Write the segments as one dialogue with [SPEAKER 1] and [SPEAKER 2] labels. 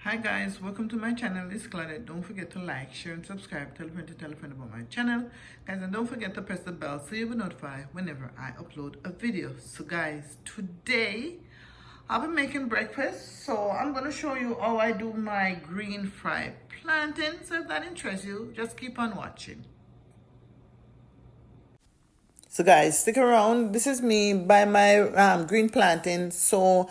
[SPEAKER 1] Hi guys, welcome to my channel. It's Claudette. Don't forget to like, share and subscribe. Tell a friend to tell a friend about my channel. Guys, and don't forget to press the bell so you'll be notified whenever I upload a video. So guys, today I'll be making breakfast. So I'm going to show you how I do my green fried plantain. So if that interests you, just keep on watching. So guys, stick around. This is me by my green plantain. So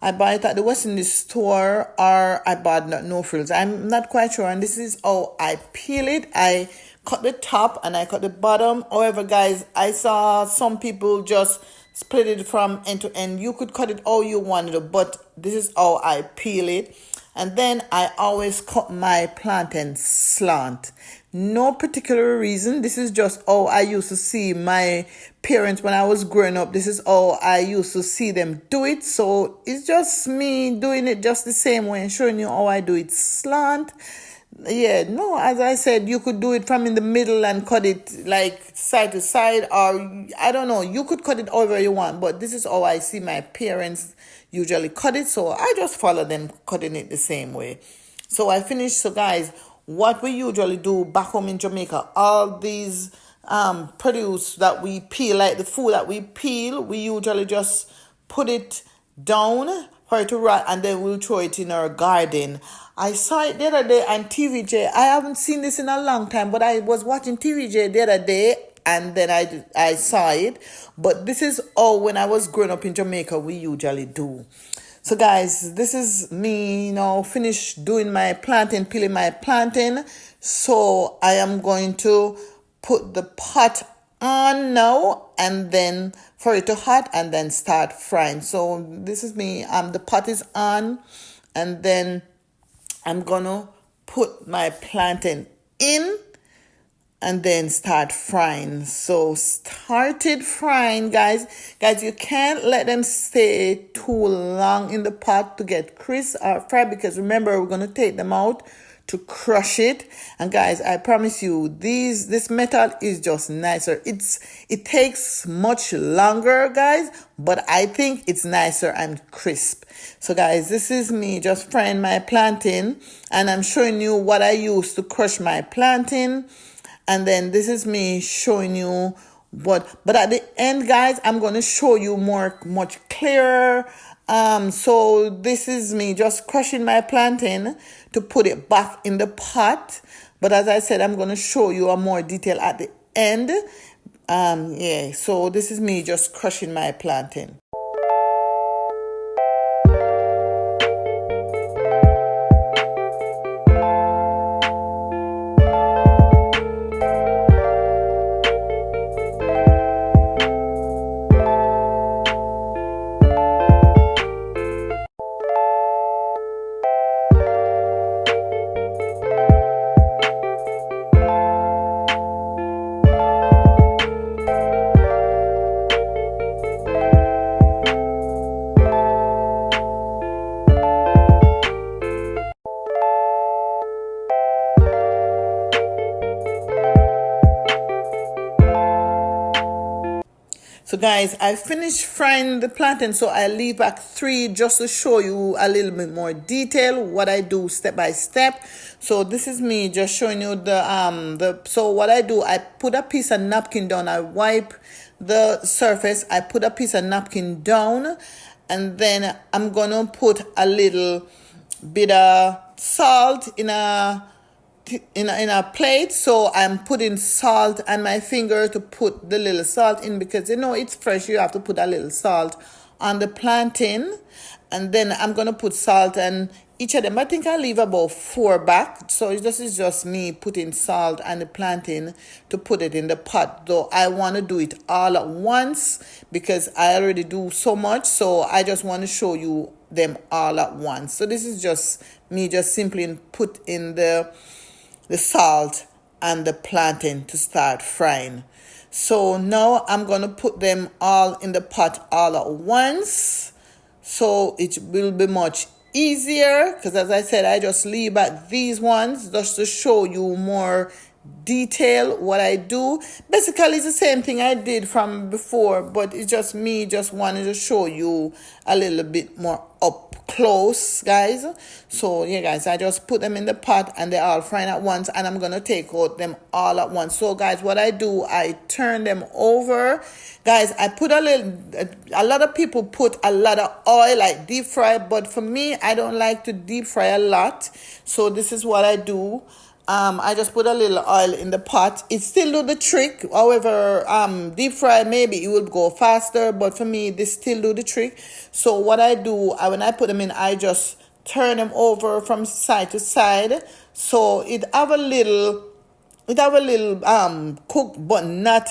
[SPEAKER 1] I buy it at the West Indies store, or I bought no frills. I'm not quite sure. And this is how I peel it. I cut the top and I cut the bottom. However, guys, I saw some people just split it from end to end. You could cut it how you wanted, but this is how I peel it. And then I always cut my plantain slant. No particular reason. This is just how I used to see my parents when I was growing up. This is how I used to see them do it. So it's just me doing it just the same way and showing you how I do it slant. Yeah, no, as I said, you could do it from in the middle and cut it like side to side, or I don't know, you could cut it however you want, but this is how I see my parents usually cut it, so I just follow them cutting it the same way. So I finished. So guys, what we usually do back home in Jamaica, all these produce that we peel, like the food that we peel, we usually just put it down for it to rot, and then we'll throw it in our garden. I saw it the other day on TVJ. I haven't seen this in a long time, but I was watching TVJ the other day, and then I saw it. But this is all when I was growing up in Jamaica we usually do. So guys, this is me, finished doing my plantain, peeling my plantain. So I am going to put the pot on now, and then for it to hot, and then start frying. So this is me. The pot is on, and then I'm gonna put my plantain in and then start frying. So started frying, guys. Guys, you can't let them stay too long in the pot to get crisp or fried, because remember, we're gonna take them out to crush it. And guys, I promise you, this method is just nicer. It takes much longer, guys, but I think it's nicer and crisp. So guys, this is me just frying my plantain, and I'm showing you what I use to crush my plantain. And then this is me showing you but at the end, guys, I'm going to show you much clearer. So this is me just crushing my plantain to put it back in the pot. But as I said, I'm going to show you a more detail at the end. So this is me just crushing my plantain. So guys, I finished frying the plantain, so I leave back 3 just to show you a little bit more detail what I do step by step. So this is me just showing you so what I do, I put a piece of napkin down, I wipe the surface, I put a piece of napkin down, and then I'm gonna put a little bit of salt in a plate. So I'm putting salt on my finger to put the little salt in, because it's fresh, you have to put a little salt on the plantain. And then I'm gonna put salt on each of them. I think I leave about 4 back. So this is just me putting salt on the plantain to put it in the pot, though I want to do it all at once because I already do so much. So I just want to show you them all at once. So this is just me just simply put in the salt and the plantain to start frying. So now I'm going to put them all in the pot all at once, so it will be much easier, because as I said, I just leave back these ones just to show you more detail what I do. Basically, it's the same thing I did from before, but it's just me just wanted to show you a little bit more up close, guys. So yeah, guys, I just put them in the pot and they're all frying at once, and I'm gonna take out them all at once. So guys, what I do, I turn them over. Guys, I put a lot of people put a lot of oil, like deep fry, but for me, I don't like to deep fry a lot. So this is what I do. I just put a little oil in the pot. It still do the trick. However, deep fry, maybe it will go faster, but for me, this still do the trick. So what I do, when I put them in, I just turn them over from side to side. So it have a little cook, but not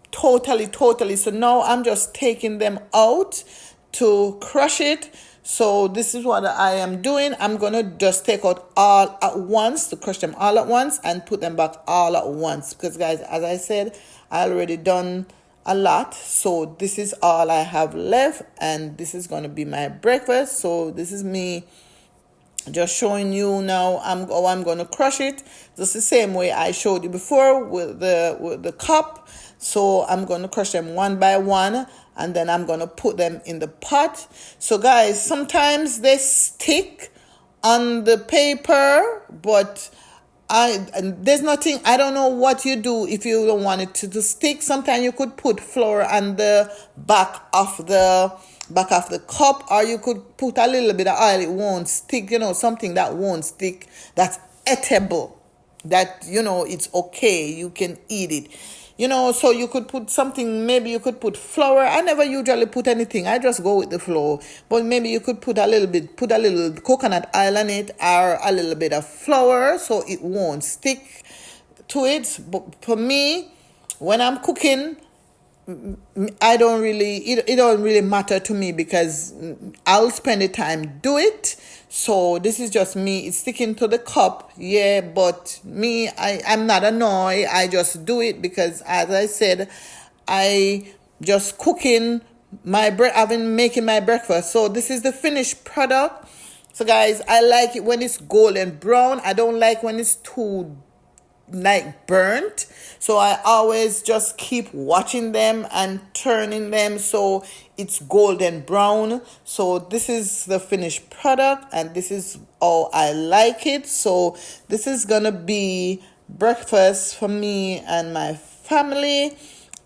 [SPEAKER 1] totally. So now I'm just taking them out to crush it. So this is what I am doing. I'm gonna just take out all at once, to crush them all at once and put them back all at once, because guys, as I said, I already done a lot. So this is all I have left, and this is gonna be my breakfast. So this is me just showing you now I'm gonna crush it just the same way I showed you before with the cup. So I'm gonna crush them one by one, and then I'm gonna put them in the pot. So guys, sometimes they stick on the paper, but there's nothing, I don't know what you do if you don't want it to stick. Sometimes you could put flour on the back of the cup, or you could put a little bit of oil. It won't stick, something that won't stick, that's edible, that it's okay, you can eat it. So you could put something, maybe you could put flour. I never usually put anything, I just go with the flour. But maybe you could put a little coconut oil on it, or a little bit of flour, so it won't stick to it. But for me, when I'm cooking, it don't really matter to me, because I'll spend the time do it. So this is just me. It's sticking to the cup, yeah, but me, I'm not annoyed. I just do it because, as I said, I just cooking I've been making my breakfast. So this is the finished product. So guys, I like it when it's golden brown. I don't like when it's too burnt. So I always just keep watching them and turning them so it's golden brown. So this is the finished product, and this is how I like it. So this is gonna be breakfast for me and my family.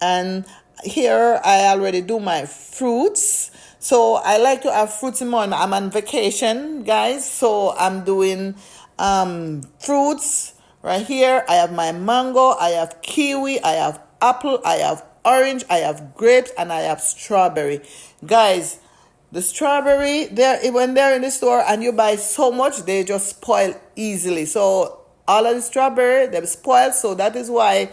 [SPEAKER 1] And here I already do my fruits. So I like to have fruits in the morning. I'm on vacation, guys, so I'm doing fruits. Right here, I have my mango, I have kiwi, I have apple, I have orange, I have grapes, and I have strawberry. Guys, the strawberry, when they're in the store and you buy so much, they just spoil easily. So all of the strawberry, they've spoiled. So that is why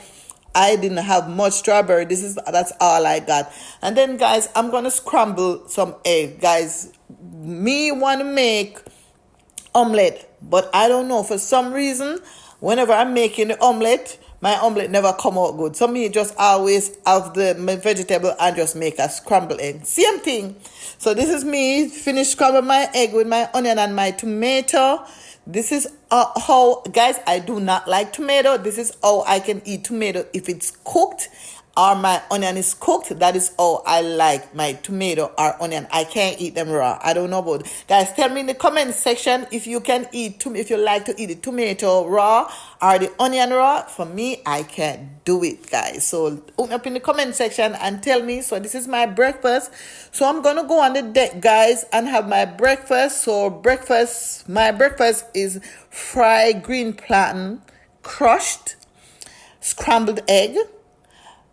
[SPEAKER 1] I didn't have much strawberry. That's all I got. And then, guys, I'm going to scramble some egg. Guys, me want to make omelette, but I don't know, for some reason, whenever I'm making the omelette, my omelette never come out good. So me just always have my vegetable and just make a scrambled egg. Same thing. So this is me finished scrambling my egg with my onion and my tomato. This is how, guys, I do not like tomato. This is how I can eat tomato if it's cooked, or my onion is cooked. That is how I like my tomato or onion. I can't eat them raw. I don't know about it. Guys, tell me in the comment section if you can if you like to eat the tomato raw or the onion raw. For me, I can't do it, guys. So open up in the comment section and tell me. So this is my breakfast. So I'm gonna go on the deck, guys, and have my breakfast. So my breakfast is fried green plantain, crushed, scrambled egg,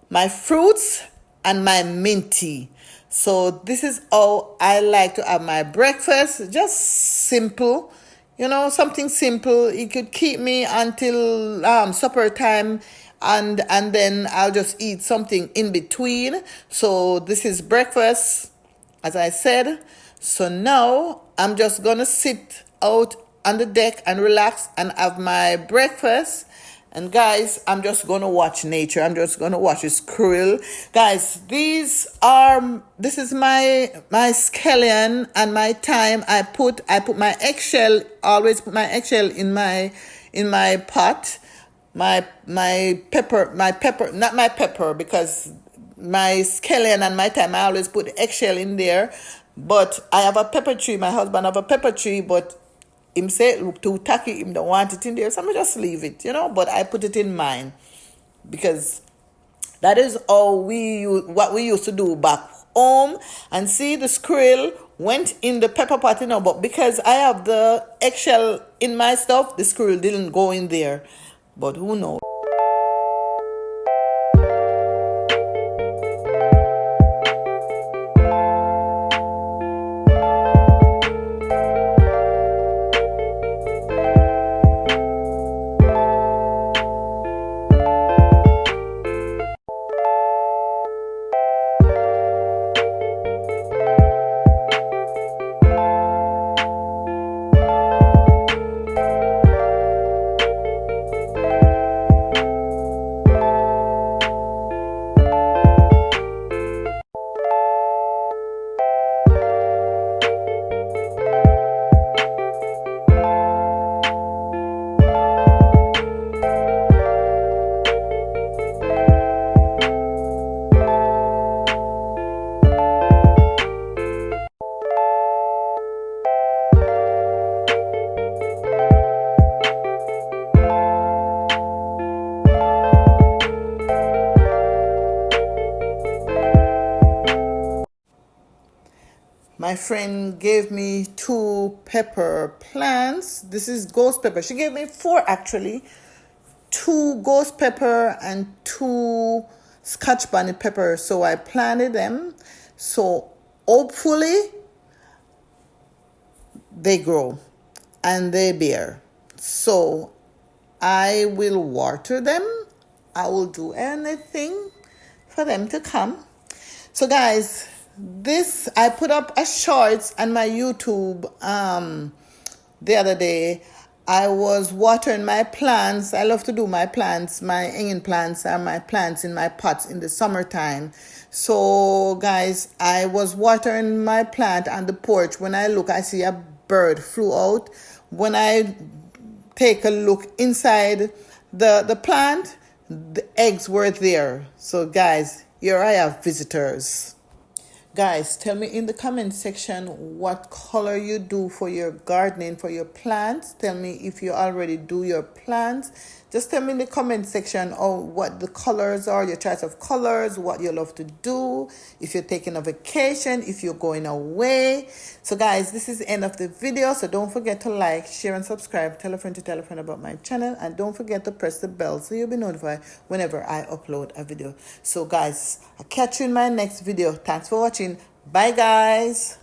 [SPEAKER 1] my fruits, and my mint tea. So this is how I like to have my breakfast. Just simple, something simple. It could keep me until supper time, and then I'll just eat something in between. So this is breakfast, as I said. So now I'm just gonna sit out on the deck and relax and have my breakfast. And guys, I'm just gonna watch nature. I'm just gonna watch this squirrel. Guys, this is my scallion and my thyme. I put my eggshell, always put my eggshell in my pot. my pepper, not my pepper, because my scallion and my thyme, I always put eggshell in there. But I have a pepper tree. My husband have a pepper tree, but him say look too tacky, him don't want it in there. So I just leave it, but I put it in mine because that is how what we used to do back home. And see, the squirrel went in the pepper pot, but because I have the eggshell in my stuff, the squirrel didn't go in there. But who knows? My friend gave me 2 pepper plants. This is ghost pepper. She gave me 4 actually. 2 ghost pepper and 2 scotch bonnet pepper. So I planted them. So hopefully they grow and they bear. So I will water them. I will do anything for them to come. So guys, this I put up a shorts on my YouTube the other day. I was watering my plants. I love to do my plants. My hanging plants are my plants in my pots in the summertime. So guys, I was watering my plant on the porch. When I look, I see a bird flew out. When I take a look inside the plant, the eggs were there. So guys, here I have visitors. Guys, tell me in the comment section what color you do for your gardening, for your plants. Tell me if you already do your plants. Just tell me in the comment section what the colors are, your choice of colors, what you love to do, if you're taking a vacation, if you're going away. So guys, this is the end of the video. So don't forget to like, share, and subscribe. Tell a friend to tell a friend about my channel. And don't forget to press the bell so you'll be notified whenever I upload a video. So guys, I'll catch you in my next video. Thanks for watching. Bye guys.